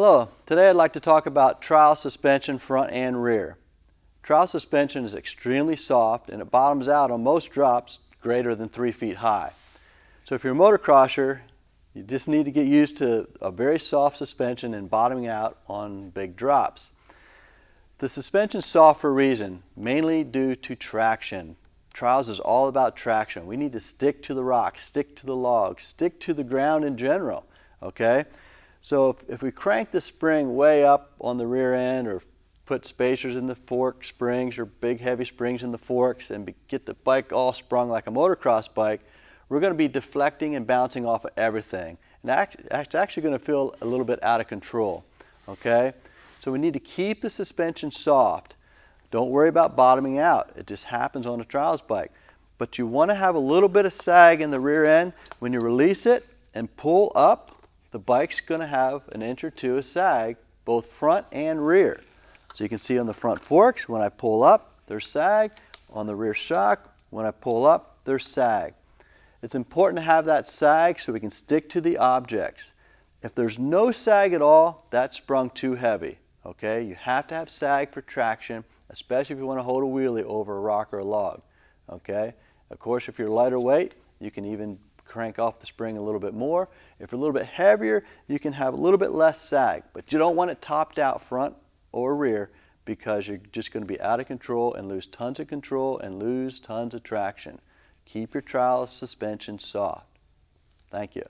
Hello, today I'd like to talk about trial suspension front and rear. Trial suspension is extremely soft and it bottoms out on most drops greater than 3 feet high. So if you're a motocrosser, you just need to get used to a very soft suspension and bottoming out on big drops. The suspension's soft for a reason, mainly due to traction. Trials is all about traction. We need to stick to the rock, stick to the log, stick to the ground in general, okay? So if we crank the spring way up on the rear end or put spacers in the fork springs or big heavy springs in the forks and get the bike all sprung like a motocross bike, we're going to be deflecting and bouncing off of everything. And it's actually going to feel a little bit out of control, okay? So we need to keep the suspension soft. Don't worry about bottoming out. It just happens on a trials bike. But you want to have a little bit of sag in the rear end. When you release it and pull up, the bike's going to have an inch or two of sag, both front and rear. So you can see on the front forks, when I pull up, there's sag. On the rear shock, when I pull up, there's sag. It's important to have that sag so we can stick to the objects. If there's no sag at all, that's sprung too heavy. Okay? You have to have sag for traction, especially if you want to hold a wheelie over a rock or a log. Okay? Of course, if you're lighter weight, you can even crank off the spring a little bit more. If you're a little bit heavier, you can have a little bit less sag, but you don't want it topped out front or rear because you're just going to be out of control and lose tons of control and lose tons of traction. Keep your trial suspension soft. Thank you.